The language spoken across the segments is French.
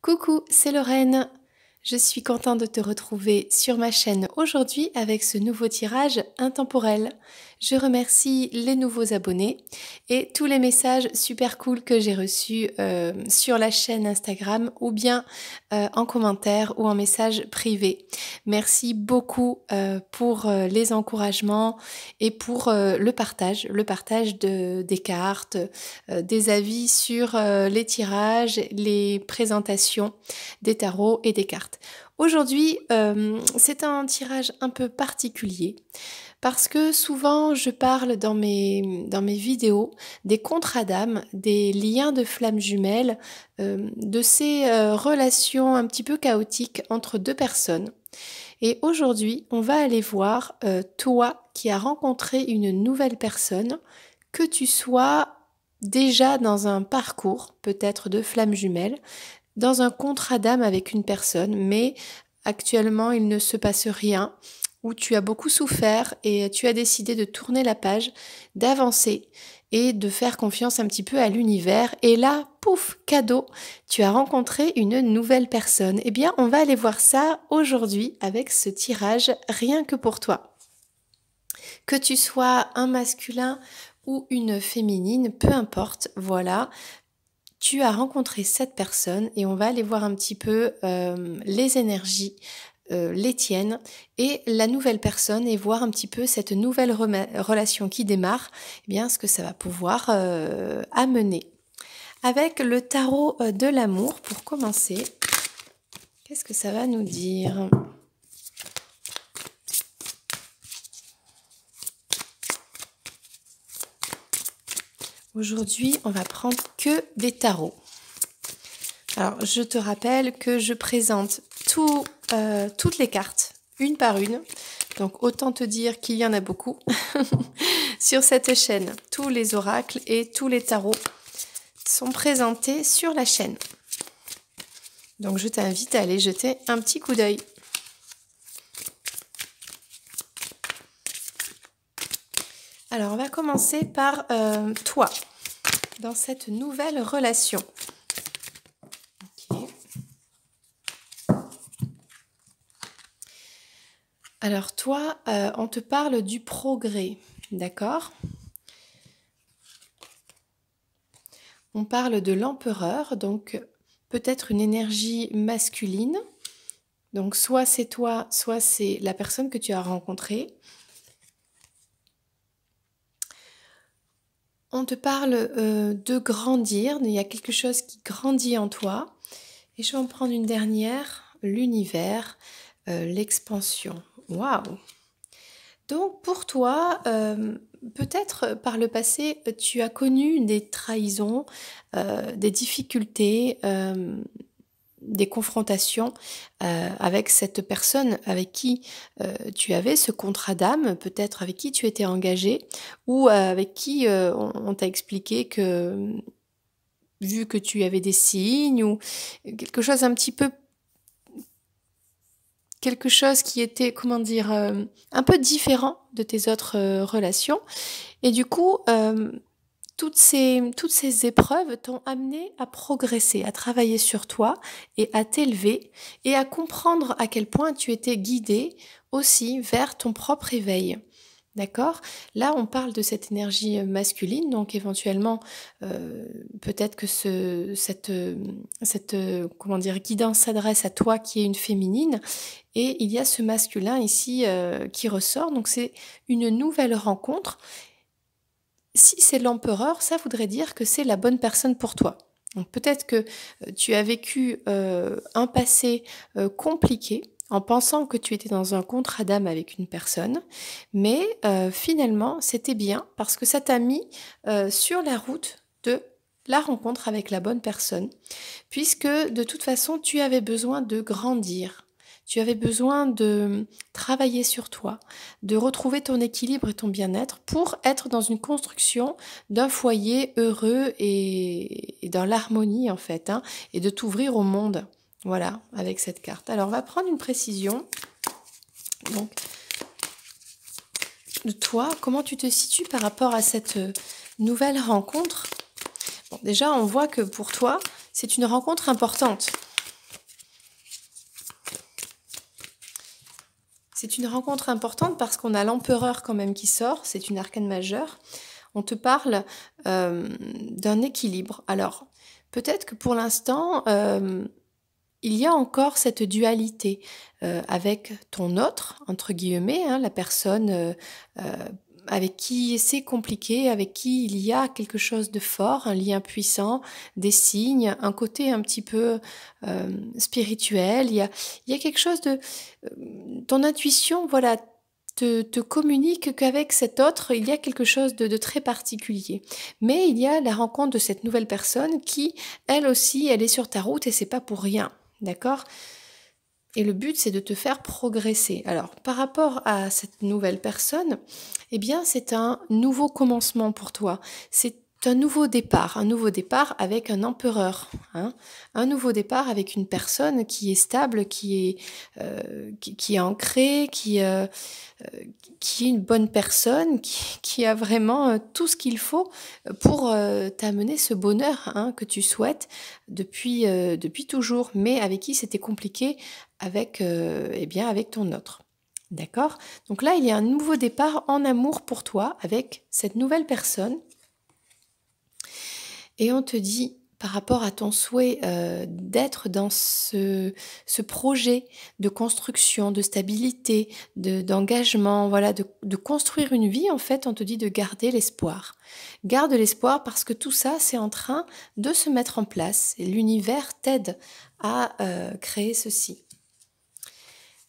Coucou, c'est Lorraine. Je suis contente de te retrouver sur ma chaîne aujourd'hui avec ce nouveau tirage intemporel. Je remercie les nouveaux abonnés et tous les messages super cool que j'ai reçus sur la chaîne Instagram ou bien en commentaire ou en message privé. Merci beaucoup pour les encouragements et pour le partage des cartes, des avis sur les tirages, les présentations des tarots et des cartes. Aujourd'hui, c'est un tirage un peu particulier parce que souvent je parle dans mes vidéos des contrats d'âme, des liens de flammes jumelles, de ces relations un petit peu chaotiques entre deux personnes. Et aujourd'hui, on va aller voir toi qui as rencontré une nouvelle personne, que tu sois déjà dans un parcours peut-être de flammes jumelles, dans un contrat d'âme avec une personne, mais actuellement il ne se passe rien, où tu as beaucoup souffert et tu as décidé de tourner la page, d'avancer et de faire confiance un petit peu à l'univers. Et là, pouf, cadeau, tu as rencontré une nouvelle personne. Eh bien, on va aller voir ça aujourd'hui avec ce tirage rien que pour toi. Que tu sois un masculin ou une féminine, peu importe, voilà. Tu as rencontré cette personne et on va aller voir un petit peu les énergies, les tiennes et la nouvelle personne et voir un petit peu cette nouvelle relation qui démarre, eh bien ce que ça va pouvoir amener. Avec le tarot de l'amour, pour commencer, qu'est-ce que ça va nous dire ? Aujourd'hui, on va prendre que des tarots. Alors, je te rappelle que je présente toutes les cartes, une par une. Donc, autant te dire qu'il y en a beaucoup sur cette chaîne. Tous les oracles et tous les tarots sont présentés sur la chaîne. Donc, je t'invite à aller jeter un petit coup d'œil. Alors, on va commencer par toi, dans cette nouvelle relation. Okay. Alors, toi, on te parle du progrès, d'accord ? On parle de l'empereur, donc peut-être une énergie masculine. Donc, soit c'est toi, soit c'est la personne que tu as rencontrée. On te parle de grandir, il y a quelque chose qui grandit en toi. Et je vais en prendre une dernière, l'univers, l'expansion. Waouh! Donc pour toi, peut-être par le passé, tu as connu des trahisons, des difficultés, des confrontations avec cette personne avec qui tu avais ce contrat d'âme, peut-être avec qui tu étais engagé, ou avec qui on t'a expliqué que, vu que tu avais des signes, ou quelque chose un petit peu, quelque chose qui était, comment dire, un peu différent de tes autres relations. Et du coup, toutes ces épreuves t'ont amené à progresser, à travailler sur toi et à t'élever et à comprendre à quel point tu étais guidé aussi vers ton propre éveil. D'accord ? Là, on parle de cette énergie masculine, donc éventuellement, peut-être que cette comment dire, guidance s'adresse à toi qui es une féminine, et il y a ce masculin ici qui ressort, donc c'est une nouvelle rencontre. Si c'est l'empereur, ça voudrait dire que c'est la bonne personne pour toi. Donc peut-être que tu as vécu un passé compliqué en pensant que tu étais dans un contrat d'âme avec une personne, mais finalement c'était bien parce que ça t'a mis sur la route de la rencontre avec la bonne personne, puisque de toute façon tu avais besoin de grandir. Tu avais besoin de travailler sur toi, de retrouver ton équilibre et ton bien-être pour être dans une construction d'un foyer heureux et dans l'harmonie en fait, hein, et de t'ouvrir au monde. Voilà, avec cette carte. Alors, on va prendre une précision. Donc, de toi, comment tu te situes par rapport à cette nouvelle rencontre ? Bon, déjà, on voit que pour toi, c'est une rencontre importante. c'est une rencontre importante parce qu'on a l'empereur quand même qui sort, c'est une arcane majeure. On te parle d'un équilibre. Alors, peut-être que pour l'instant, il y a encore cette dualité avec ton autre, entre guillemets, hein, la personne euh, avec qui c'est compliqué, avec qui il y a quelque chose de fort, un lien puissant, des signes, un côté un petit peu spirituel. Il y a quelque chose de... ton intuition, voilà, te communique qu'avec cet autre, il y a quelque chose de très particulier. Mais il y a la rencontre de cette nouvelle personne qui, elle aussi, elle est sur ta route et c'est pas pour rien. D'accord? Et le but, c'est de te faire progresser. Alors, par rapport à cette nouvelle personne, eh bien, c'est un nouveau commencement pour toi. C'est un nouveau départ avec un empereur, hein, un nouveau départ avec une personne qui est stable, qui est ancrée, qui est une bonne personne, qui a vraiment tout ce qu'il faut pour t'amener ce bonheur hein, que tu souhaites depuis toujours, mais avec qui c'était compliqué avec, eh bien, avec ton autre. D'accord? Donc là, il y a un nouveau départ en amour pour toi avec cette nouvelle personne. Et on te dit, par rapport à ton souhait d'être dans ce projet de construction, de stabilité, d'engagement, voilà, de construire une vie, en fait, on te dit de garder l'espoir. Garde l'espoir parce que tout ça, c'est en train de se mettre en place. Et l'univers t'aide à créer ceci.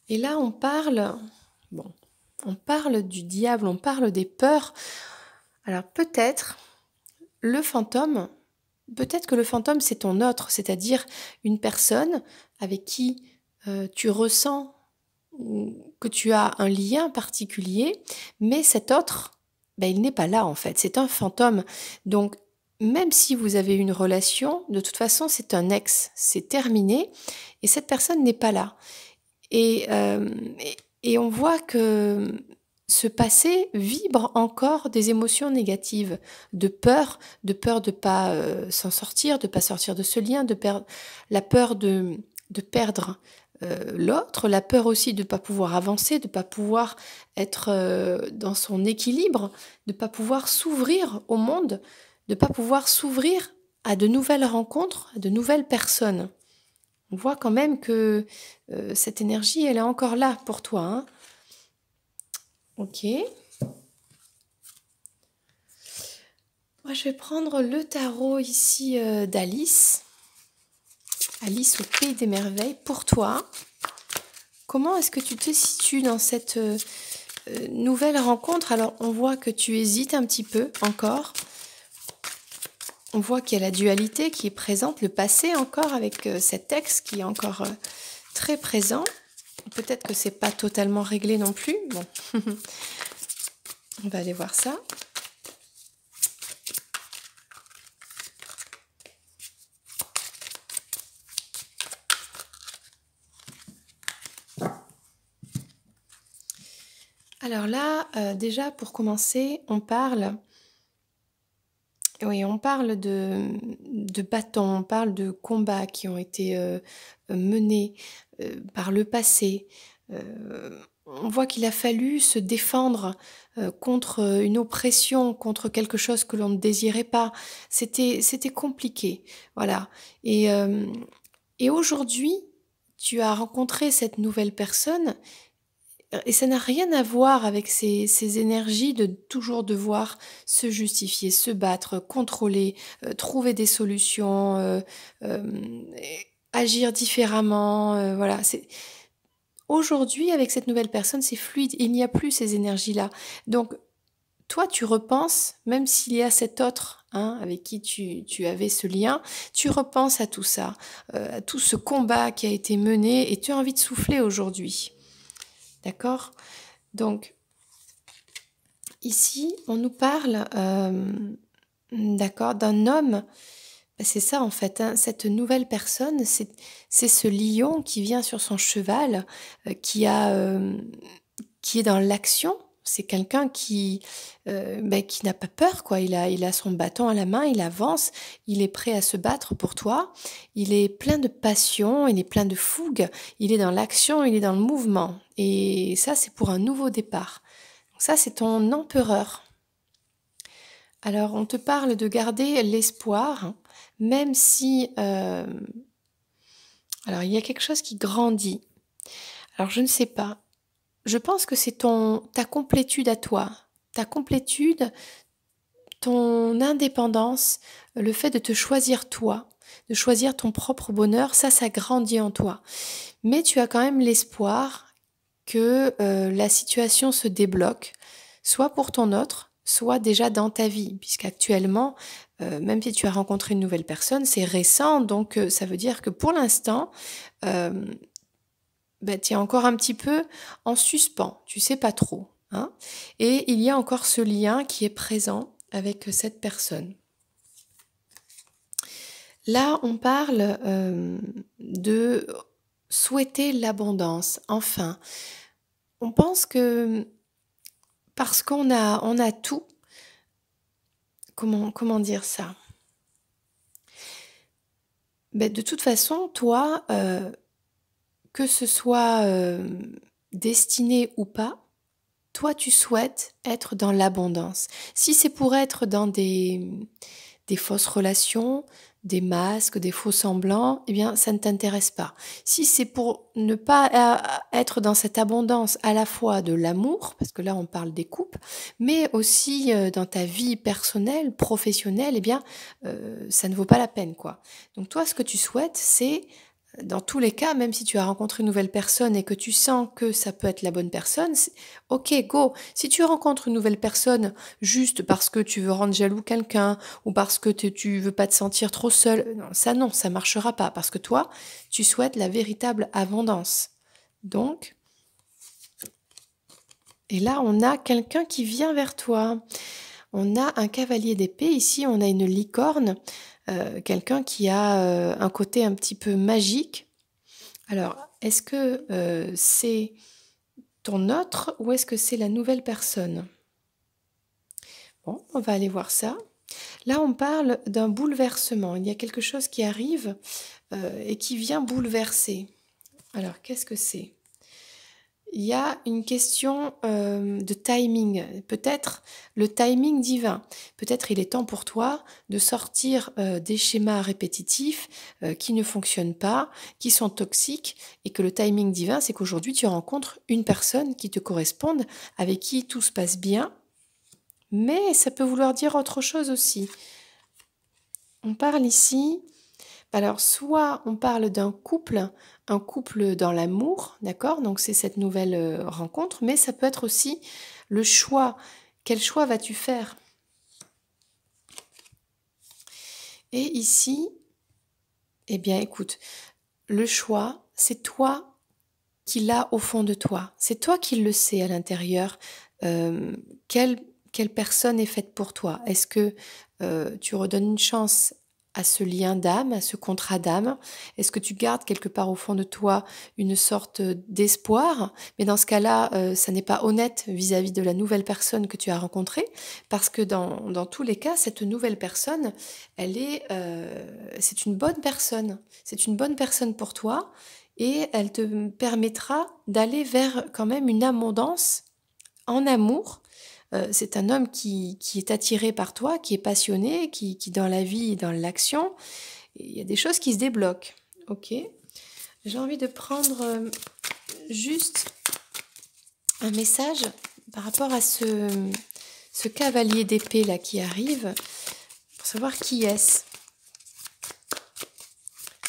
Et là, on parle du diable, on parle des peurs. Alors peut-être que le fantôme, c'est ton autre, c'est-à-dire une personne avec qui tu ressens que tu as un lien particulier, mais cet autre, ben, il n'est pas là en fait, c'est un fantôme. Donc, même si vous avez une relation, de toute façon, c'est un ex, c'est terminé, et cette personne n'est pas là. Et on voit que ce passé vibre encore des émotions négatives, de peur de pas s'en sortir, de pas sortir de ce lien, la peur de perdre l'autre, la peur aussi de pas pouvoir avancer, de pas pouvoir être dans son équilibre, de pas pouvoir s'ouvrir au monde, de pas pouvoir s'ouvrir à de nouvelles rencontres, à de nouvelles personnes. On voit quand même que cette énergie, elle est encore là pour toi. Hein. Ok. Moi, je vais prendre le tarot ici d'Alice. Alice au Pays des Merveilles. Pour toi, comment est-ce que tu te situes dans cette nouvelle rencontre? Alors, on voit que tu hésites un petit peu encore. On voit qu'il y a la dualité qui est présente, le passé encore avec cet ex qui est encore très présent. Peut-être que c'est pas totalement réglé non plus. Bon, on va aller voir ça. Alors là, déjà pour commencer, on parle de bâtons, on parle de combats qui ont été menés par le passé. On voit qu'il a fallu se défendre contre une oppression, contre quelque chose que l'on ne désirait pas. C'était compliqué, voilà. Et aujourd'hui, tu as rencontré cette nouvelle personne et ça n'a rien à voir avec ces énergies de toujours devoir se justifier, se battre, contrôler, trouver des solutions, agir différemment. Voilà. Aujourd'hui, avec cette nouvelle personne, c'est fluide. Il n'y a plus ces énergies-là. Donc, toi, tu repenses, même s'il y a cet autre hein, avec qui tu avais ce lien, tu repenses à tout ça, à tout ce combat qui a été mené et tu as envie de souffler aujourd'hui. D'accord? Donc, ici, on nous parle d'accord, d'un homme. C'est ça en fait, hein, cette nouvelle personne, c'est ce lion qui vient sur son cheval, qui est dans l'action, c'est quelqu'un qui n'a pas peur, quoi. Il a son bâton à la main, il avance, il est prêt à se battre pour toi. Il est plein de passion, il est plein de fougue, il est dans l'action, il est dans le mouvement. Et ça, c'est pour un nouveau départ. Donc ça, c'est ton empereur. Alors, on te parle de garder l'espoir, hein, même si... alors, il y a quelque chose qui grandit. Alors, je ne sais pas. Je pense que c'est ta complétude à toi. Ta complétude, ton indépendance, le fait de te choisir toi, de choisir ton propre bonheur, ça grandit en toi. Mais tu as quand même l'espoir que la situation se débloque, soit pour ton autre, soit déjà dans ta vie, puisqu'actuellement, même si tu as rencontré une nouvelle personne, c'est récent, donc ça veut dire que pour l'instant, euh, tu es encore un petit peu en suspens, tu sais pas trop, hein. Et il y a encore ce lien qui est présent avec cette personne. Là, on parle de souhaiter l'abondance. Enfin, on pense que parce qu'on a tout, comment dire ça? De toute façon, toi, que ce soit destiné ou pas, toi, tu souhaites être dans l'abondance. Si c'est pour être dans des fausses relations, des masques, des faux semblants, eh bien, ça ne t'intéresse pas. Si c'est pour ne pas être dans cette abondance à la fois de l'amour, parce que là, on parle des couples, mais aussi dans ta vie personnelle, professionnelle, eh bien, ça ne vaut pas la peine, quoi. Donc, toi, ce que tu souhaites, c'est dans tous les cas, même si tu as rencontré une nouvelle personne et que tu sens que ça peut être la bonne personne, ok, go. Si tu rencontres une nouvelle personne juste parce que tu veux rendre jaloux quelqu'un ou parce que tu veux pas te sentir trop seul, non, ça marchera pas parce que toi, tu souhaites la véritable abondance. Donc, et là, on a quelqu'un qui vient vers toi. On a un cavalier d'épée, ici on a une licorne, quelqu'un qui a un côté un petit peu magique. Alors, est-ce que c'est ton autre ou est-ce que c'est la nouvelle personne? Bon, on va aller voir ça. Là, on parle d'un bouleversement. Il y a quelque chose qui arrive et qui vient bouleverser. Alors, qu'est-ce que c'est? Il y a une question de timing, peut-être le timing divin. Peut-être il est temps pour toi de sortir des schémas répétitifs qui ne fonctionnent pas, qui sont toxiques, et que le timing divin, c'est qu'aujourd'hui tu rencontres une personne qui te corresponde, avec qui tout se passe bien, mais ça peut vouloir dire autre chose aussi. On parle ici... Alors, soit on parle d'un couple, un couple dans l'amour, d'accord? Donc, c'est cette nouvelle rencontre, mais ça peut être aussi le choix. Quel choix vas-tu faire? Et ici, eh bien, écoute, le choix, c'est toi qui l'as au fond de toi. C'est toi qui le sais à l'intérieur. Euh, quelle, quelle personne est faite pour toi? Est-ce que tu redonnes une chance à ce lien d'âme, à ce contrat d'âme? Est-ce que tu gardes quelque part au fond de toi une sorte d'espoir? Mais dans ce cas-là, ça n'est pas honnête vis-à-vis de la nouvelle personne que tu as rencontrée, parce que dans tous les cas, cette nouvelle personne, c'est une bonne personne. C'est une bonne personne pour toi et elle te permettra d'aller vers quand même une abondance en amour. C'est un homme qui est attiré par toi, qui est passionné, qui dans la vie, dans l'action, il y a des choses qui se débloquent. Ok. J'ai envie de prendre juste un message par rapport à ce cavalier d'épée là qui arrive, pour savoir qui est-ce.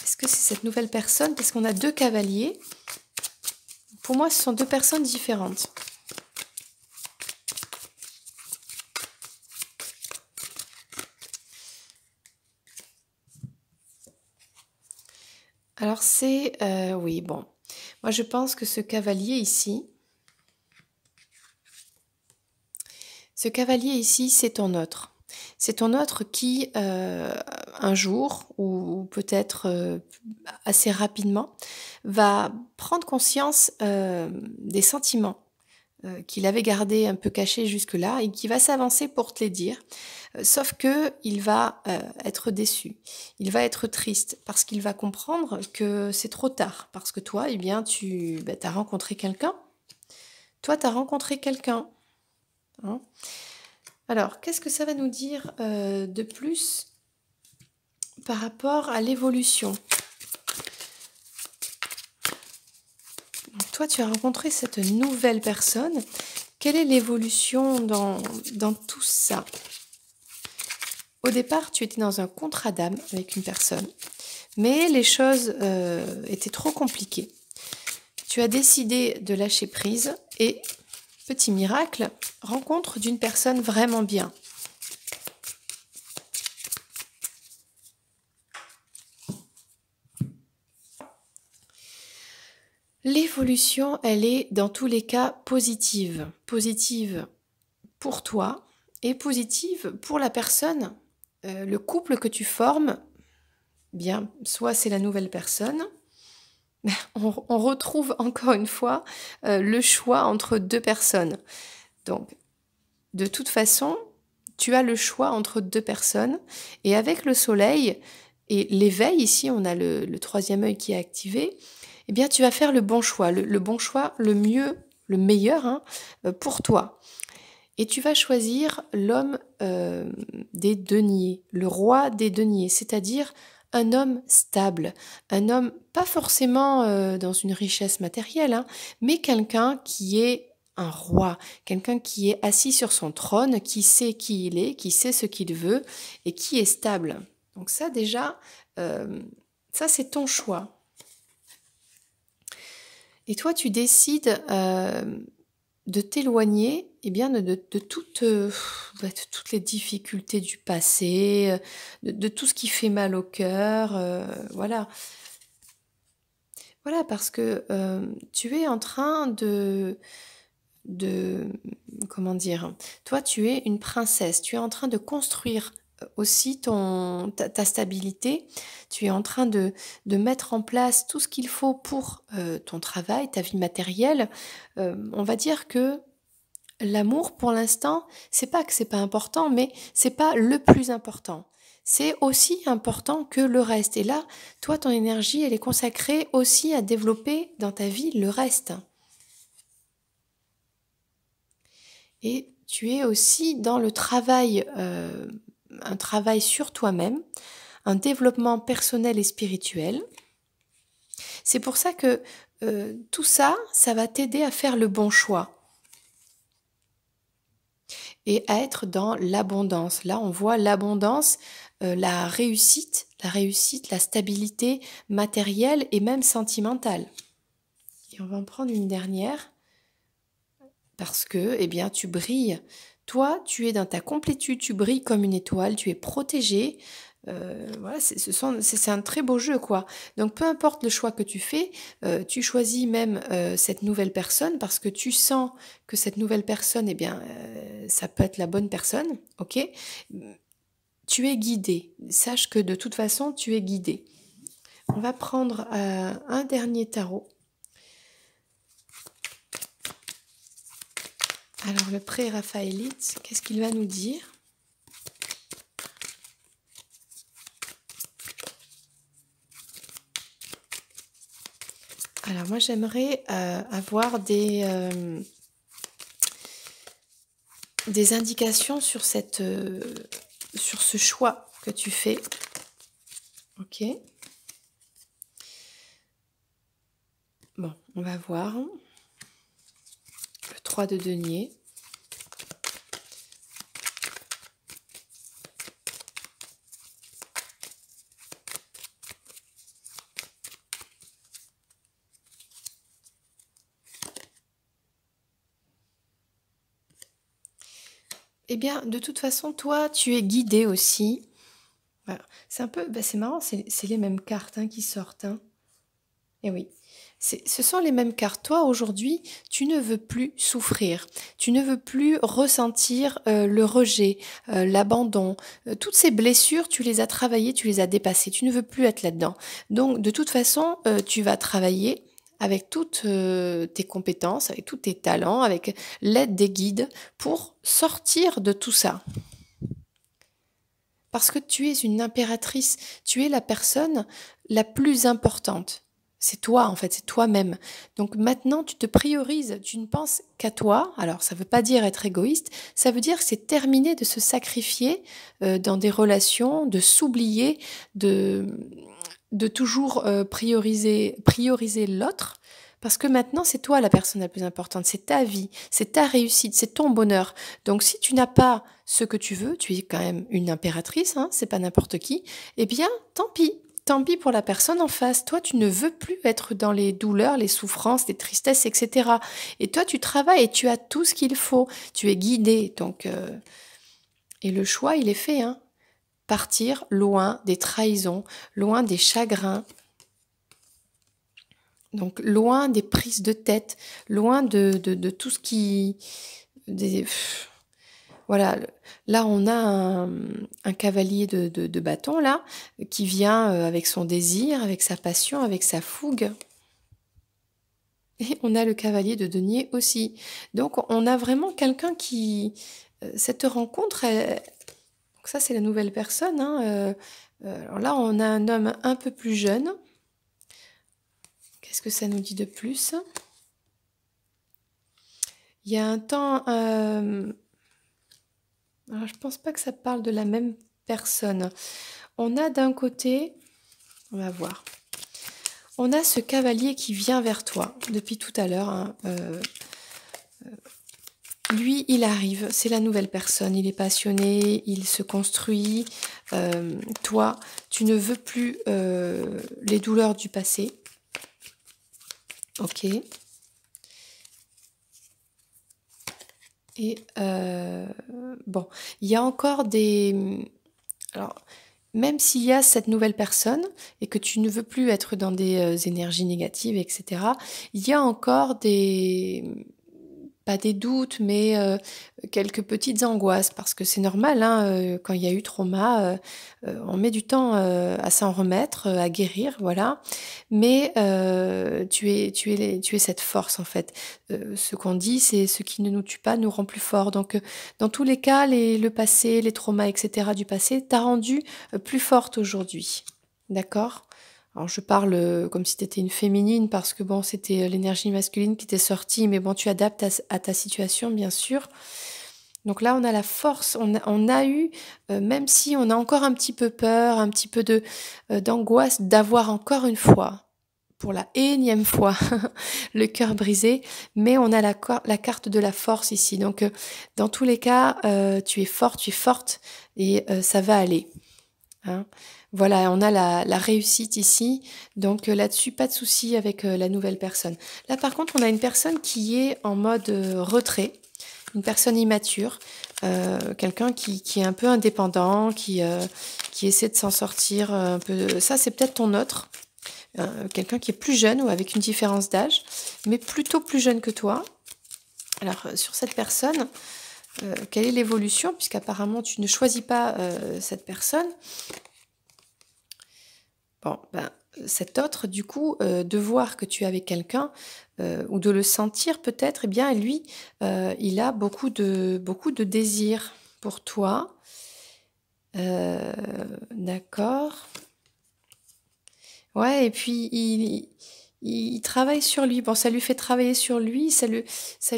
Est-ce que c'est cette nouvelle personne? Parce qu'on a deux cavaliers. Pour moi, ce sont deux personnes différentes. Alors c'est... oui, bon. Moi, je pense que ce cavalier ici, c'est ton autre. C'est ton autre qui, un jour, ou peut-être assez rapidement, va prendre conscience des sentiments qu'il avait gardées un peu cachées jusque-là et qui va s'avancer pour te les dire. Sauf que il va être déçu, il va être triste parce qu'il va comprendre que c'est trop tard. Parce que toi, eh bien, tu as rencontré quelqu'un. Toi, tu as rencontré quelqu'un. Hein. Alors, qu'est-ce que ça va nous dire de plus par rapport à l'évolution? Toi, tu as rencontré cette nouvelle personne. Quelle est l'évolution dans tout ça? Au départ, tu étais dans un contrat d'âme avec une personne, mais les choses étaient trop compliquées. Tu as décidé de lâcher prise et, petit miracle, rencontre d'une personne vraiment bien. L'évolution, elle est dans tous les cas positive. Positive pour toi et positive pour la personne. Le couple que tu formes, bien, soit c'est la nouvelle personne, on retrouve encore une fois le choix entre deux personnes. Donc, de toute façon, tu as le choix entre deux personnes. Et avec le soleil et l'éveil, ici on a le troisième œil qui est activé, eh bien tu vas faire le bon choix, le bon choix, le mieux, le meilleur hein, pour toi. Et tu vas choisir l'homme des deniers, le roi des deniers, c'est-à-dire un homme stable, un homme pas forcément dans une richesse matérielle, hein, mais quelqu'un qui est un roi, quelqu'un qui est assis sur son trône, qui sait qui il est, qui sait ce qu'il veut et qui est stable. Donc ça déjà, ça c'est ton choix. Et toi tu décides de t'éloigner eh bien, de toutes les difficultés du passé, de tout ce qui fait mal au cœur, voilà. Voilà, parce que tu es en train comment dire, toi tu es une princesse, tu es en train de construire aussi ta stabilité, tu es en train de mettre en place tout ce qu'il faut pour ton travail, ta vie matérielle. On va dire que l'amour, pour l'instant, c'est pas que c'est pas important, mais c'est pas le plus important. C'est aussi important que le reste. Et là, toi, ton énergie, elle est consacrée aussi à développer dans ta vie le reste. Et tu es aussi dans le travail, un travail sur toi-même, un développement personnel et spirituel. C'est pour ça que tout ça, ça va t'aider à faire le bon choix. Et à être dans l'abondance. Là, on voit l'abondance, la réussite, la stabilité matérielle et même sentimentale. Et on va en prendre une dernière parce que, eh bien, tu brilles. Toi, tu es dans ta complétude, tu brilles comme une étoile, tu es protégé. Voilà, c'est un très beau jeu, quoi. Donc, peu importe le choix que tu fais, tu choisis même cette nouvelle personne parce que tu sens que cette nouvelle personne, eh bien, ça peut être la bonne personne, ok? Tu es guidé. Sache que de toute façon, tu es guidé. On va prendre un dernier tarot. Alors, le pré-raphaélite, qu'est-ce qu'il va nous dire ? Alors, moi, j'aimerais avoir des indications sur sur ce choix que tu fais. Ok. Bon, on va voir. Le 3 de denier. Eh bien, de toute façon, toi, tu es guidé aussi. Voilà. C'est un peu, c'est marrant, c'est les mêmes cartes hein, qui sortent. Hein. Eh oui, ce sont les mêmes cartes. Toi, aujourd'hui, tu ne veux plus souffrir. Tu ne veux plus ressentir le rejet, l'abandon. Toutes ces blessures, tu les as travaillées, tu les as dépassées. Tu ne veux plus être là-dedans. Donc, de toute façon, tu vas travailler avec toutes tes compétences, avec tous tes talents, avec l'aide des guides pour sortir de tout ça. Parce que tu es une impératrice, tu es la personne la plus importante. C'est toi, en fait, c'est toi-même. Donc maintenant, tu te priorises, tu ne penses qu'à toi. Alors, ça ne veut pas dire être égoïste, ça veut dire que c'est terminé de se sacrifier dans des relations, de s'oublier, de toujours prioriser l'autre. Parce que maintenant, c'est toi la personne la plus importante, c'est ta vie, c'est ta réussite, c'est ton bonheur. Donc si tu n'as pas ce que tu veux, tu es quand même une impératrice, hein, c'est pas n'importe qui, eh bien, tant pis. Tant pis pour la personne en face. Toi, tu ne veux plus être dans les douleurs, les souffrances, les tristesses, etc. Et toi, tu travailles et tu as tout ce qu'il faut. Tu es guidé. Donc, et le choix, il est fait. Hein. Partir loin des trahisons, loin des chagrins, donc loin des prises de tête, loin de tout ce qui... Voilà, là on a un cavalier de bâton là, qui vient avec son désir, avec sa passion, avec sa fougue. Et on a le cavalier de denier aussi. Donc on a vraiment quelqu'un qui... cette rencontre, donc ça c'est la nouvelle personne. Hein, alors là on a un homme un peu plus jeune. Qu'est-ce que ça nous dit de plus? Il y a un temps... alors, je pense pas que ça parle de la même personne. On a d'un côté... On va voir. On a ce cavalier qui vient vers toi depuis tout à l'heure. Hein, lui, il arrive, c'est la nouvelle personne, il est passionné, il se construit. Toi, tu ne veux plus les douleurs du passé. Ok. Et bon, il y a encore des... Alors, même s'il y a cette nouvelle personne et que tu ne veux plus être dans des énergies négatives, etc., il y a encore des... pas des doutes, mais quelques petites angoisses, parce que c'est normal, hein, quand il y a eu trauma, on met du temps à s'en remettre, à guérir, voilà. Mais tu es cette force, en fait. Ce qu'on dit, c'est ce qui ne nous tue pas nous rend plus forts. Donc, dans tous les cas, le passé, les traumas, etc. du passé, t'a rendu plus forte aujourd'hui. D'accord ? Alors je parle comme si tu étais une féminine parce que bon, c'était l'énergie masculine qui t'est sortie, mais bon, tu adaptes à ta situation, bien sûr. Donc là, on a la force, on a eu, même si on a encore un petit peu peur, un petit peu d'angoisse d'avoir encore une fois, pour la énième fois, le cœur brisé, mais on a la carte de la force ici. Donc dans tous les cas, tu es forte et ça va aller. Hein. Voilà, on a la réussite ici, donc là-dessus, pas de souci avec la nouvelle personne. Là, par contre, on a une personne qui est en mode retrait, une personne immature, quelqu'un qui est un peu indépendant, qui essaie de s'en sortir un peu. Ça, c'est peut-être ton autre, quelqu'un qui est plus jeune ou avec une différence d'âge, mais plutôt plus jeune que toi. Alors, sur cette personne, quelle est l'évolution, puisqu'apparemment, tu ne choisis pas cette personne. Bon, ben, cet autre, du coup, de voir que tu es avec quelqu'un ou de le sentir peut-être, eh bien, lui, il a beaucoup de désir pour toi. D'accord. Ouais, et puis il travaille sur lui. Bon, ça lui fait travailler sur lui, ça le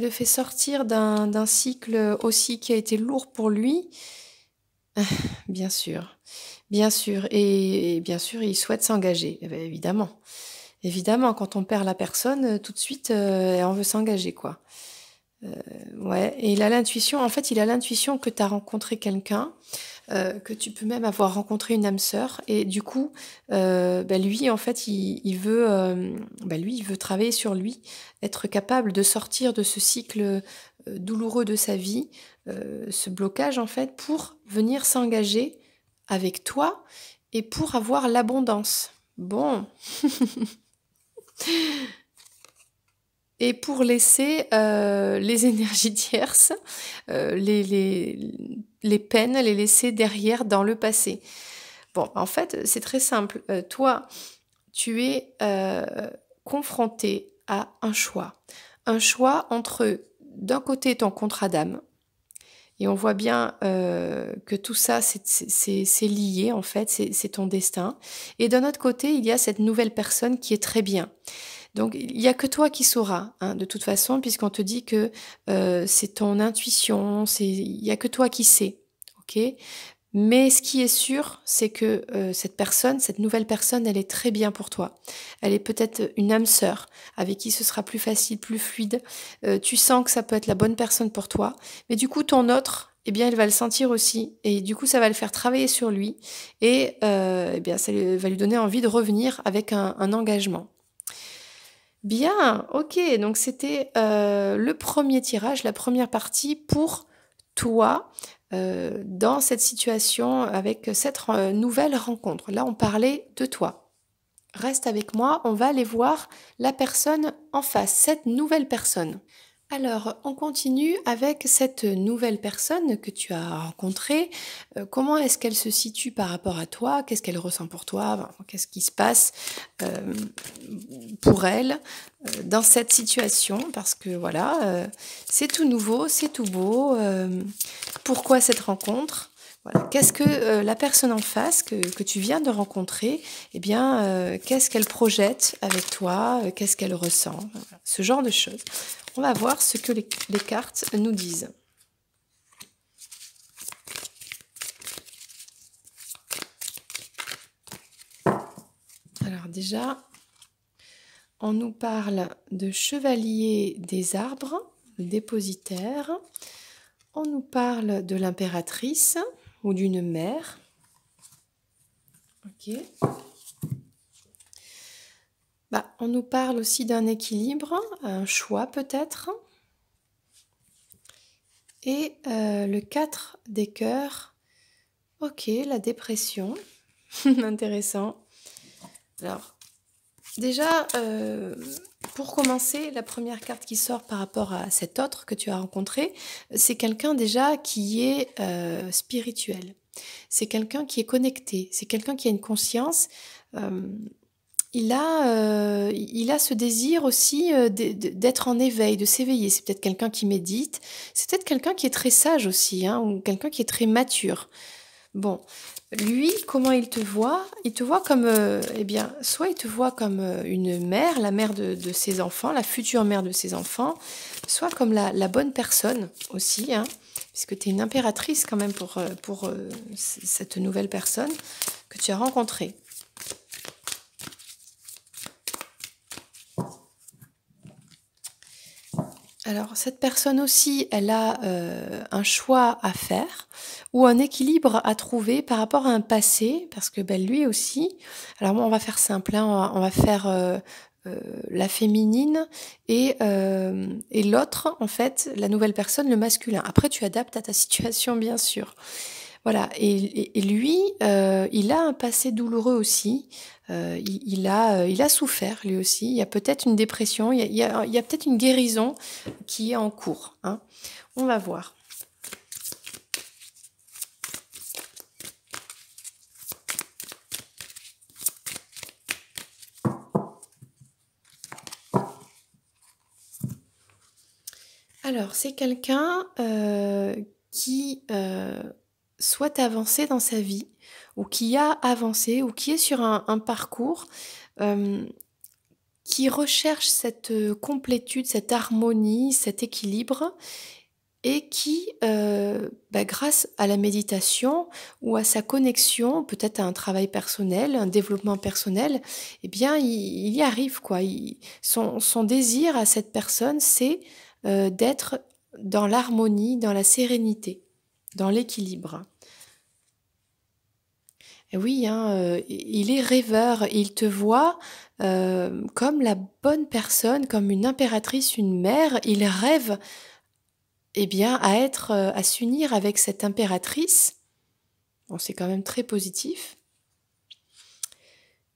fait sortir d'un cycle aussi qui a été lourd pour lui. Bien sûr. Bien sûr, et bien sûr, il souhaite s'engager, eh bien, évidemment. Évidemment, quand on perd la personne, tout de suite, on veut s'engager, quoi. Ouais, et il a l'intuition, en fait, il a l'intuition que tu as rencontré quelqu'un, que tu peux même avoir rencontré une âme sœur, et du coup, bah, lui, en fait, il veut, bah, lui, il veut travailler sur lui, être capable de sortir de ce cycle douloureux de sa vie, ce blocage, en fait, pour venir s'engager avec toi et pour avoir l'abondance. Bon. Et pour laisser les énergies tierces, les peines, les laisser derrière dans le passé. Bon, en fait, c'est très simple. Toi, tu es confronté à un choix. Un choix entre, d'un côté, ton contrat d'âme, et on voit bien que tout ça, c'est lié, en fait, c'est ton destin. Et d'un autre côté, il y a cette nouvelle personne qui est très bien. Donc, il n'y a que toi qui sauras, hein, de toute façon, puisqu'on te dit que c'est ton intuition, il n'y a que toi qui sais. Ok. Mais ce qui est sûr, c'est que cette personne, cette nouvelle personne, elle est très bien pour toi. Elle est peut-être une âme sœur avec qui ce sera plus facile, plus fluide. Tu sens que ça peut être la bonne personne pour toi. Mais du coup, ton autre, eh bien, il va le sentir aussi. Et du coup, ça va le faire travailler sur lui. Et eh bien, va lui donner envie de revenir avec un engagement. Bien, ok. Donc, c'était le premier tirage, la première partie pour toi dans cette situation avec cette nouvelle rencontre. Là, on parlait de toi. Reste avec moi, on va aller voir la personne en face, cette nouvelle personne. Alors, on continue avec cette nouvelle personne que tu as rencontrée. Comment est-ce qu'elle se situe par rapport à toi? Qu'est-ce qu'elle ressent pour toi? Qu'est-ce qui se passe euh, pour elle dans cette situation? Parce que voilà, c'est tout nouveau, c'est tout beau. Pourquoi cette rencontre? Voilà. Qu'est-ce que la personne en face que tu viens de rencontrer, eh bien, qu'est-ce qu'elle projette avec toi? Qu'est-ce qu'elle ressent? Voilà. Ce genre de choses. On va voir ce que les cartes nous disent. Alors déjà, on nous parle de chevalier des arbres, le dépositaire. On nous parle de l'impératrice ou d'une mère. Ok. On nous parle aussi d'un équilibre, un choix peut-être. Et le 4 des cœurs. Ok, la dépression. Intéressant. Alors, déjà, pour commencer, la première carte qui sort par rapport à cet autre que tu as rencontré, c'est quelqu'un déjà qui est spirituel. C'est quelqu'un qui est connecté. C'est quelqu'un qui a une conscience. Il a ce désir aussi d'être en éveil, de s'éveiller. C'est peut-être quelqu'un qui médite. C'est peut-être quelqu'un qui est très sage aussi, hein, ou quelqu'un qui est très mature. Bon, lui, comment il te voit? Il te voit comme, eh bien, soit il te voit comme une mère, la mère de ses enfants, la future mère de ses enfants, soit comme la bonne personne aussi, hein, puisque tu es une impératrice quand même pour cette nouvelle personne que tu as rencontrée. Alors, cette personne aussi, elle a un choix à faire ou un équilibre à trouver par rapport à un passé, parce que lui aussi, alors moi on va faire simple, hein, on va faire la féminine et l'autre, en fait, la nouvelle personne, le masculin. Après, tu adaptes à ta situation, bien sûr. Voilà, et lui, il a un passé douloureux aussi. Il a souffert lui aussi. Il y a peut-être une dépression, il y a peut-être une guérison qui est en cours, hein. On va voir. Alors, c'est quelqu'un qui souhaite avancer dans sa vie, ou qui a avancé, ou qui est sur un parcours euh, qui recherche cette complétude, cette harmonie, cet équilibre, et qui, grâce à la méditation ou à sa connexion, peut-être à un travail personnel, un développement personnel, eh bien, il y arrive, quoi. Son désir à cette personne, c'est d'être dans l'harmonie, dans la sérénité, dans l'équilibre. Et oui, hein, il est rêveur, il te voit comme la bonne personne, comme une impératrice, une mère. Il rêve, eh bien, à s'unir avec cette impératrice. Bon, c'est quand même très positif.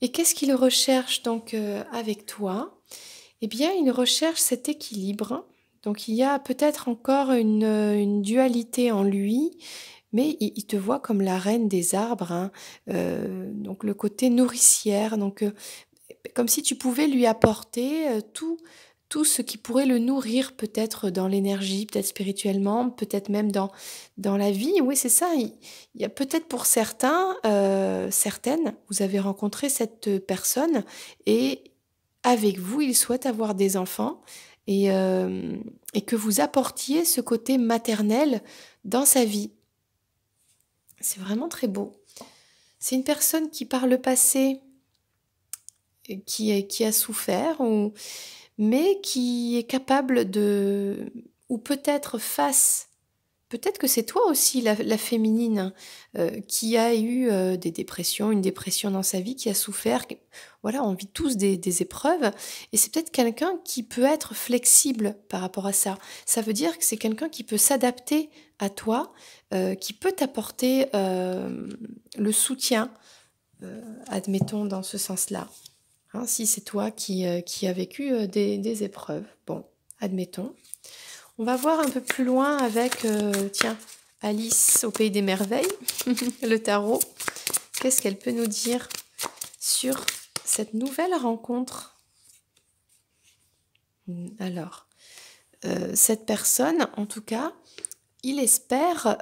Et qu'est-ce qu'il recherche donc avec toi? Eh bien, il recherche cet équilibre. Donc, il y a peut-être encore une dualité en lui, mais il te voit comme la reine des arbres, hein. Donc le côté nourricière. Donc, comme si tu pouvais lui apporter tout ce qui pourrait le nourrir, peut-être dans l'énergie, peut-être spirituellement, peut-être même dans la vie. Oui, c'est ça. Il y a peut-être pour certains, certaines, vous avez rencontré cette personne et avec vous, il souhaite avoir des enfants et que vous apportiez ce côté maternel dans sa vie. C'est vraiment très beau. C'est une personne qui, par le passé, qui a souffert, mais qui est capable ou peut-être peut-être que c'est toi aussi la féminine qui a eu des dépressions, une dépression dans sa vie, qui a souffert. Voilà, on vit tous des épreuves et c'est peut-être quelqu'un qui peut être flexible par rapport à ça. Ça veut dire que c'est quelqu'un qui peut s'adapter à toi, qui peut t'apporter le soutien, admettons dans ce sens-là. Hein, si c'est toi qui a vécu des épreuves. Bon, admettons. On va voir un peu plus loin avec, tiens, Alice au Pays des Merveilles, le tarot. Qu'est-ce qu'elle peut nous dire sur cette nouvelle rencontre? Alors, cette personne, en tout cas, il espère,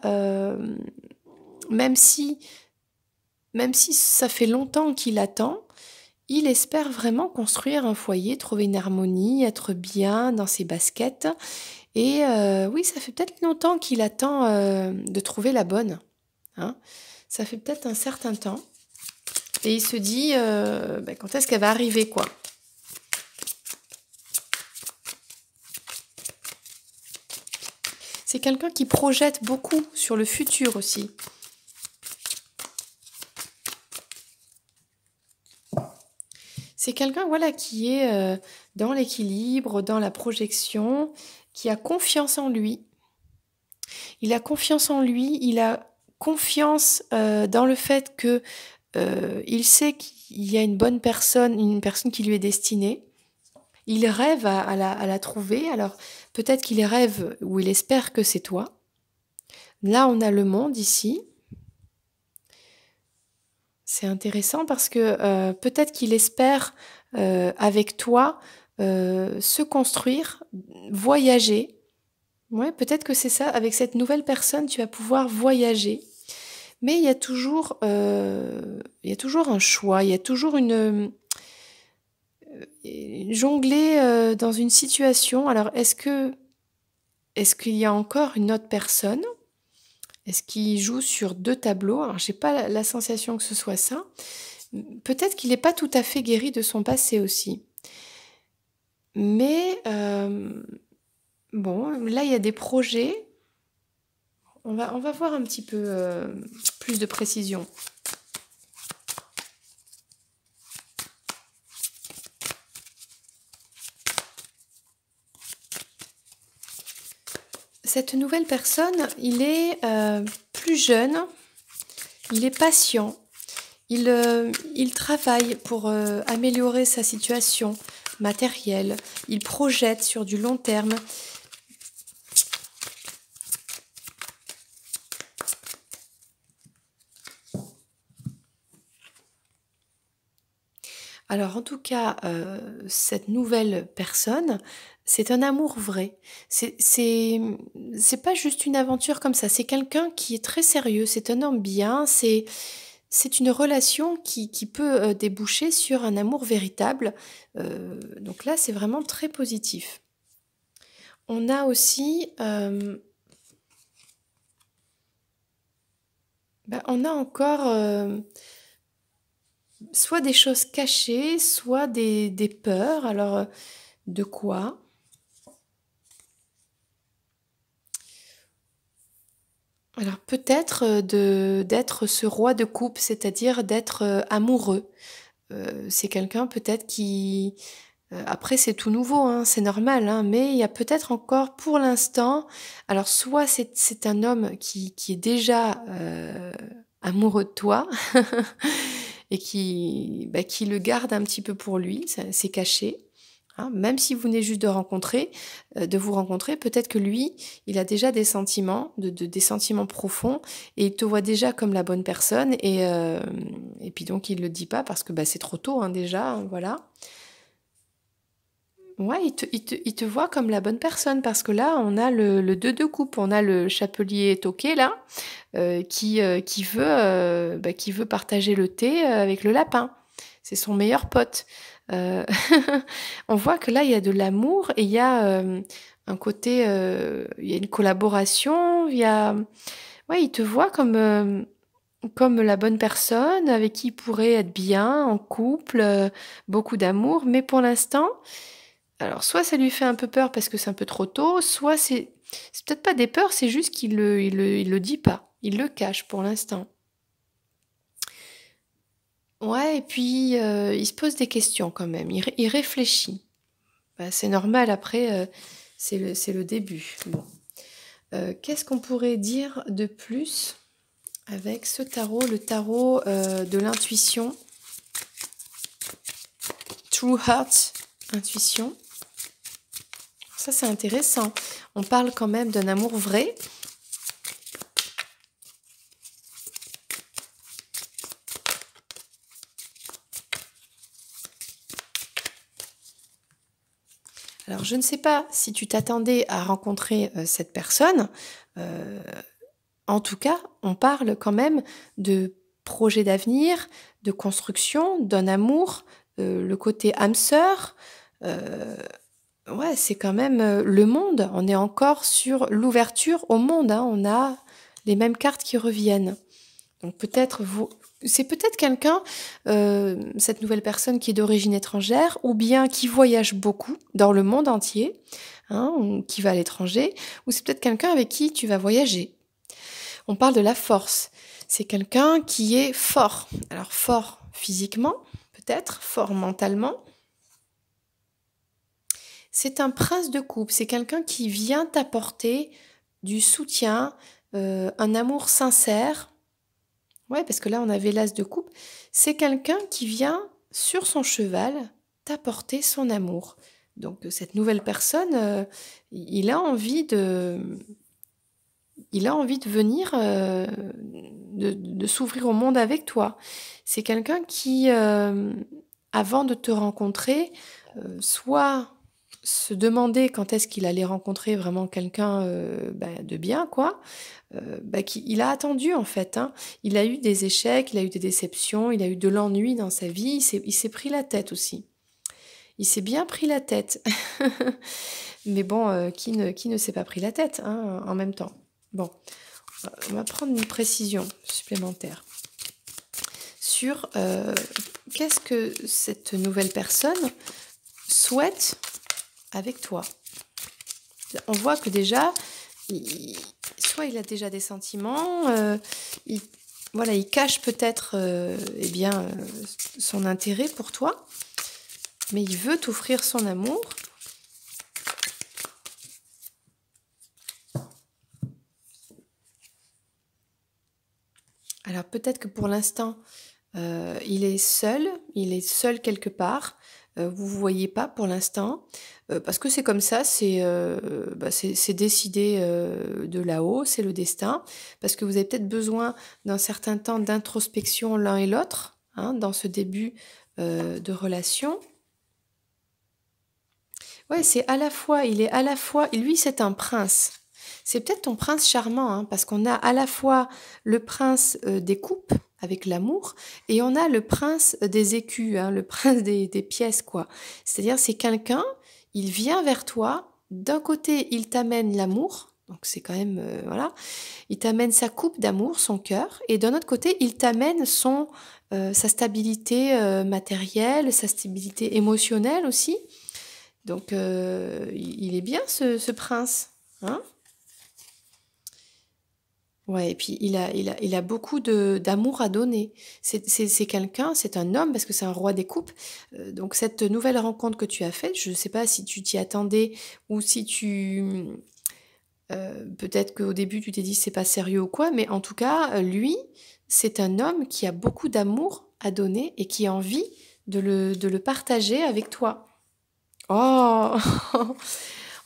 même si ça fait longtemps qu'il attend, il espère vraiment construire un foyer, trouver une harmonie, être bien dans ses baskets. Et oui, ça fait peut-être longtemps qu'il attend de trouver la bonne. Hein. Ça fait peut-être un certain temps. Et il se dit, quand est-ce qu'elle va arriver, quoi. C'est quelqu'un qui projette beaucoup sur le futur aussi. C'est quelqu'un, voilà, qui est dans l'équilibre, dans la projection, qui a confiance en lui. Il a confiance en lui, il a confiance dans le fait que il sait qu'il y a une personne qui lui est destinée. Il rêve à la trouver. Alors peut-être qu'il rêve ou il espère que c'est toi. Là, on a le monde ici. C'est intéressant parce que peut-être qu'il espère avec toi se construire, voyager. Ouais, peut-être que c'est ça. Avec cette nouvelle personne, tu vas pouvoir voyager. Mais il y a toujours un choix. Il y a toujours jongler dans une situation. Alors, est-ce qu'il y a encore une autre personne? Est-ce qu'il joue sur deux tableaux? Alors, j'ai pas la sensation que ce soit ça. Peut-être qu'il n'est pas tout à fait guéri de son passé aussi. Mais bon, là, il y a des projets. On va voir un petit peu plus de précision. Cette nouvelle personne, il est plus jeune, il est patient, il travaille pour améliorer sa situation matérielle, il projette sur du long terme. Alors en tout cas, cette nouvelle personne, c'est un amour vrai. C'est pas juste une aventure comme ça, c'est quelqu'un qui est très sérieux, c'est un homme bien, c'est une relation qui peut déboucher sur un amour véritable. Donc là, c'est vraiment très positif. On a aussi, on a encore soit des choses cachées, soit des peurs. Alors, de quoi? Alors peut-être d'être ce roi de coupe, c'est-à-dire d'être amoureux. C'est quelqu'un peut-être qui... après c'est tout nouveau, hein, c'est normal, hein, mais il y a peut-être encore pour l'instant... Alors soit c'est un homme qui est déjà amoureux de toi et qui le garde un petit peu pour lui, c'est caché. hein. Même si vous venez juste de vous rencontrer, peut-être que lui, il a déjà des sentiments, des sentiments profonds, et il te voit déjà comme la bonne personne, et puis donc il le dit pas parce que bah, c'est trop tôt, hein, déjà, hein, voilà. Ouais, il te voit comme la bonne personne parce que là, on a le 2 de coupe, on a le chapelier toqué là, qui veut partager le thé avec le lapin. C'est son meilleur pote. Euh, on voit que là, il y a de l'amour et il y a un côté, il y a une collaboration, ouais, il te voit comme la bonne personne avec qui il pourrait être bien, en couple, beaucoup d'amour, mais pour l'instant, alors soit ça lui fait un peu peur parce que c'est un peu trop tôt, soit c'est peut-être pas des peurs, c'est juste qu'il le dit pas, il le cache pour l'instant. Ouais, et puis il se pose des questions quand même, il réfléchit. Bah, c'est normal, après, c'est le début. Bon. Qu'est-ce qu'on pourrait dire de plus avec ce tarot, le tarot de l'intuition, True Heart, intuition. Ça, c'est intéressant. On parle quand même d'un amour vrai. Alors, je ne sais pas si tu t'attendais à rencontrer cette personne. Euh, En tout cas, on parle quand même de projets d'avenir, de construction, d'un amour, le côté âme sœur. euh, ouais, c'est quand même le monde. On est encore sur l'ouverture au monde, hein. On a les mêmes cartes qui reviennent. Donc c'est peut-être quelqu'un, cette nouvelle personne qui est d'origine étrangère, ou bien qui voyage beaucoup dans le monde entier, hein, ou qui va à l'étranger, ou c'est peut-être quelqu'un avec qui tu vas voyager. On parle de la force. C'est quelqu'un qui est fort. Alors fort physiquement, peut-être, fort mentalement. C'est un prince de coupe. C'est quelqu'un qui vient t'apporter du soutien, un amour sincère. Ouais, parce que là, on avait l'as de coupe. C'est quelqu'un qui vient sur son cheval t'apporter son amour. Donc, cette nouvelle personne, il a envie de venir, de s'ouvrir au monde avec toi. C'est quelqu'un qui, avant de te rencontrer, soit se demandait quand est-ce qu'il allait rencontrer vraiment quelqu'un de bien, quoi. Il a attendu en fait, hein. Il a eu des échecs, il a eu des déceptions, il a eu de l'ennui dans sa vie, il s'est pris la tête aussi. Il s'est bien pris la tête. Mais bon, qui ne s'est pas pris la tête, hein, en même temps. Bon, on va prendre une précision supplémentaire sur qu'est-ce que cette nouvelle personne souhaite avec toi. On voit que déjà, soit il a déjà des sentiments, voilà, il cache peut-être son intérêt pour toi, mais il veut t'offrir son amour. Alors peut-être que pour l'instant, il est seul quelque part. Vous ne vous voyez pas pour l'instant, parce que c'est comme ça, c'est décidé de là-haut, c'est le destin, parce que vous avez peut-être besoin d'un certain temps d'introspection l'un et l'autre, hein, dans ce début de relation. Ouais, il est à la fois, lui c'est un prince. C'est peut-être ton prince charmant, hein, parce qu'on a à la fois le prince des coupes, avec l'amour, et on a le prince des écus, hein, le prince des pièces, quoi. C'est-à-dire, c'est quelqu'un, il vient vers toi, d'un côté, il t'amène l'amour, donc c'est quand même, voilà, il t'amène sa coupe d'amour, son cœur, et d'un autre côté, il t'amène sa stabilité matérielle, sa stabilité émotionnelle aussi. Donc, il est bien ce prince, hein? Ouais, et puis il a beaucoup d'amour à donner. C'est quelqu'un, c'est un homme parce que c'est un roi des coupes. Donc cette nouvelle rencontre que tu as faite, je ne sais pas si tu t'y attendais ou si peut-être qu'au début tu t'es dit c'est pas sérieux ou quoi, mais en tout cas, lui, c'est un homme qui a beaucoup d'amour à donner et qui a envie de le partager avec toi. Oh!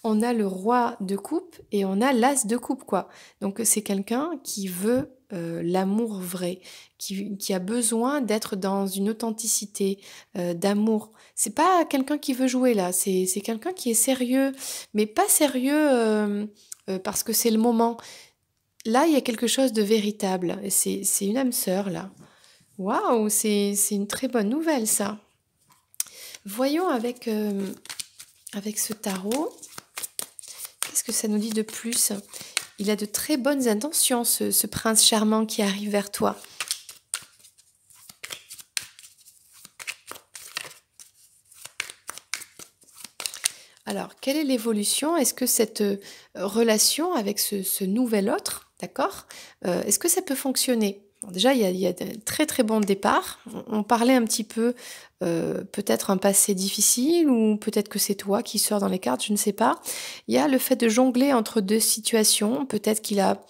On a le roi de coupe et on a l'as de coupe, quoi. Donc c'est quelqu'un qui veut l'amour vrai, qui a besoin d'être dans une authenticité, d'amour. C'est pas quelqu'un qui veut jouer là, c'est quelqu'un qui est sérieux, mais pas sérieux parce que c'est le moment. Là, il y a quelque chose de véritable. Et c'est une âme sœur là. Waouh, c'est une très bonne nouvelle ça. Voyons avec ce tarot, qu'est-ce que ça nous dit de plus? Il a de très bonnes intentions, ce prince charmant qui arrive vers toi. Alors, quelle est l'évolution? Est-ce que cette relation avec ce nouvel autre, d'accord, est-ce que ça peut fonctionner? Bon, déjà, il y a de très très bons départs. On parlait un petit peu, peut-être un passé difficile ou peut-être que c'est toi qui sors dans les cartes, je ne sais pas. Il y a le fait de jongler entre deux situations. Peut-être qu'il a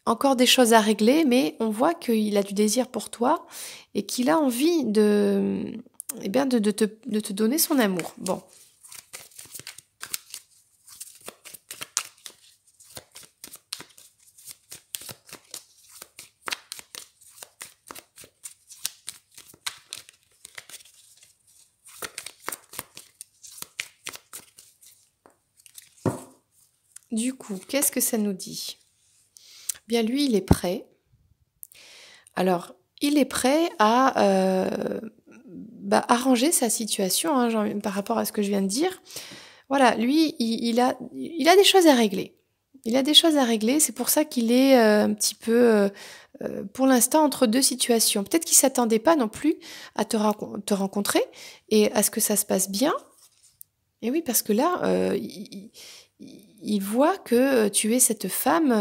encore des choses à régler, mais on voit qu'il a du désir pour toi et qu'il a envie eh bien de te donner son amour. Bon. Du coup, qu'est-ce que ça nous dit? Bien, lui, il est prêt. Alors, il est prêt à arranger sa situation, hein, par rapport à ce que je viens de dire. Voilà, lui, il a des choses à régler. Il a des choses à régler, c'est pour ça qu'il est un petit peu, pour l'instant, entre deux situations. Peut-être qu'il ne s'attendait pas non plus à te rencontrer et à ce que ça se passe bien. Et oui, parce que là, il voit que tu es cette femme,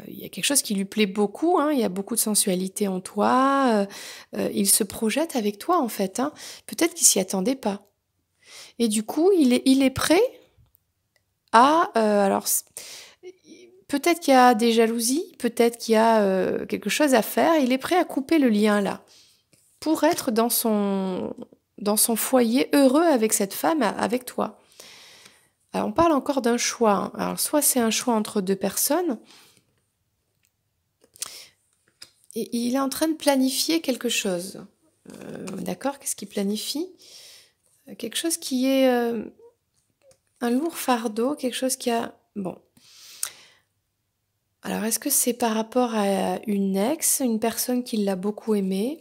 il y a quelque chose qui lui plaît beaucoup, hein, il y a beaucoup de sensualité en toi, il se projette avec toi en fait, hein. Peut-être qu'il s'y attendait pas. Et du coup, il est prêt à, peut-être qu'il y a des jalousies, peut-être qu'il y a quelque chose à faire. Il est prêt à couper le lien là pour être dans son foyer heureux avec cette femme, avec toi. Alors, on parle encore d'un choix, hein. Alors, soit c'est un choix entre deux personnes, et il est en train de planifier quelque chose. D'accord? Qu'est-ce qu'il planifie? Quelque chose qui est un lourd fardeau, quelque chose qui a... Bon. Alors, est-ce que c'est par rapport à une ex, une personne qui l'a beaucoup aimé?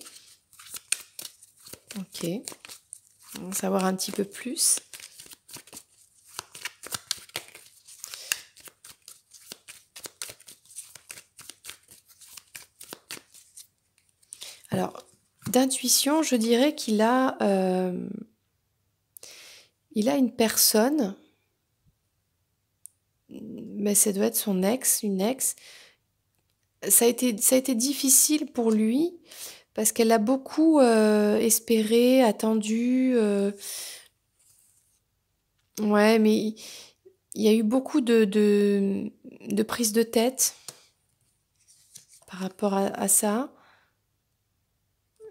Ok. On va en savoir un petit peu plus. Alors, d'intuition, je dirais qu'il a, il a une personne, mais ça doit être son ex, une ex. Ça a été difficile pour lui parce qu'elle a beaucoup espéré, attendu. Ouais, mais il y a eu beaucoup de prise de tête par rapport à ça.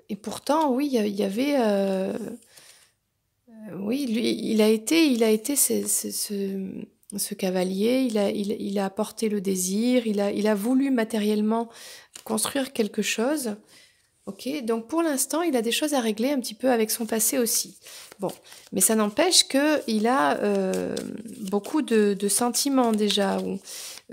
Et pourtant, oui, il y avait... oui, lui, il a été ce cavalier, il a apporté le désir, il a voulu matériellement construire quelque chose. Ok, donc pour l'instant, il a des choses à régler un petit peu avec son passé aussi. Bon, mais ça n'empêche qu'il a beaucoup de sentiments déjà, ou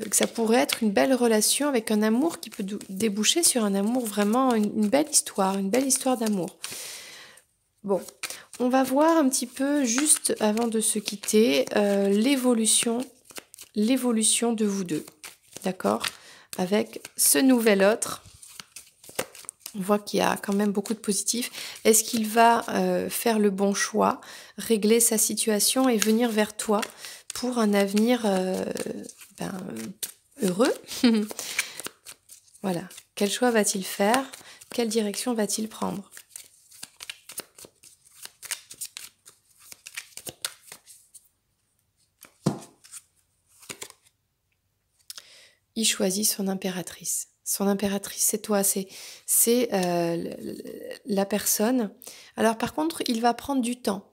que ça pourrait être une belle relation avec un amour qui peut déboucher sur un amour vraiment, une belle histoire d'amour. Bon, on va voir un petit peu, juste avant de se quitter, l'évolution de vous deux, d'accord? Avec ce nouvel autre. On voit qu'il y a quand même beaucoup de positifs. Est-ce qu'il va faire le bon choix, régler sa situation et venir vers toi pour un avenir heureux? Voilà. Quel choix va-t-il faire? Quelle direction va-t-il prendre? Il choisit son impératrice. Son impératrice, c'est toi, c'est la personne. Alors par contre, il va prendre du temps.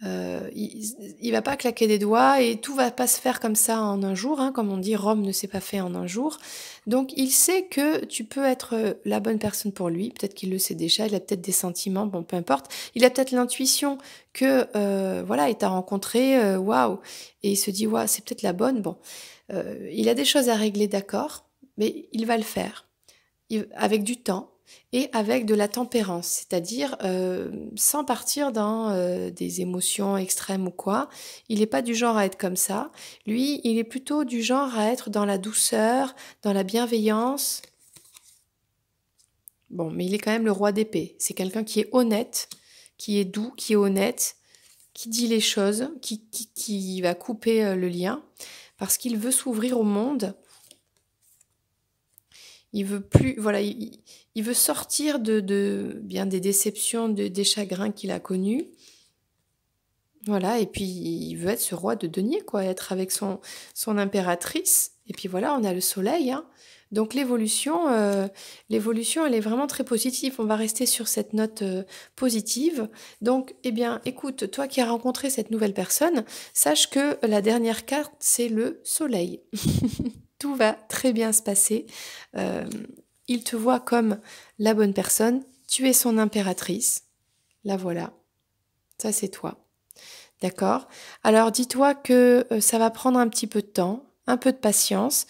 il va pas claquer des doigts et tout va pas se faire comme ça en un jour, hein, comme on dit, Rome ne s'est pas fait en un jour. Donc il sait que tu peux être la bonne personne pour lui, peut-être qu'il le sait déjà, il a peut-être des sentiments, bon peu importe, il a peut-être l'intuition que voilà, il t'a rencontré, waouh, et il se dit waouh, c'est peut-être la bonne, bon. Il a des choses à régler, d'accord, mais il va le faire avec du temps et avec de la tempérance, c'est-à-dire sans partir dans des émotions extrêmes ou quoi. Il n'est pas du genre à être comme ça. Lui, il est plutôt du genre à être dans la douceur, dans la bienveillance. Bon, mais il est quand même le roi d'épée. C'est quelqu'un qui est honnête, qui est doux, qui est honnête, qui dit les choses, qui va couper le lien, parce qu'il veut s'ouvrir au monde. Il veut plus, voilà, il veut sortir bien des déceptions, des chagrins qu'il a connus. Voilà, et puis il veut être ce roi de denier, quoi, être avec son impératrice. Et puis voilà, on a le soleil, hein. Donc l'évolution, elle est vraiment très positive. On va rester sur cette note positive. Donc, eh bien, écoute, toi qui as rencontré cette nouvelle personne, sache que la dernière carte, c'est le soleil. Tout va très bien se passer. Il te voit comme la bonne personne. Tu es son impératrice. La voilà. Ça, c'est toi. D'accord? Alors, dis-toi que ça va prendre un petit peu de temps, un peu de patience.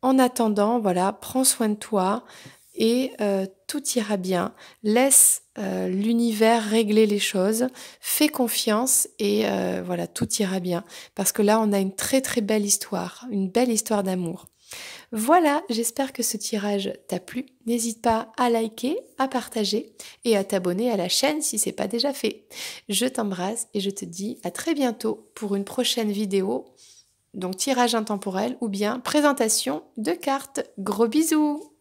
En attendant, voilà, prends soin de toi et tout ira bien. Laisse l'univers régler les choses. Fais confiance et voilà, tout ira bien. Parce que là, on a une très très belle histoire, une belle histoire d'amour. Voilà, j'espère que ce tirage t'a plu. N'hésite pas à liker, à partager et à t'abonner à la chaîne si c'est pas déjà fait. Je t'embrasse et je te dis à très bientôt pour une prochaine vidéo, donc tirage intemporel ou bien présentation de cartes. Gros bisous!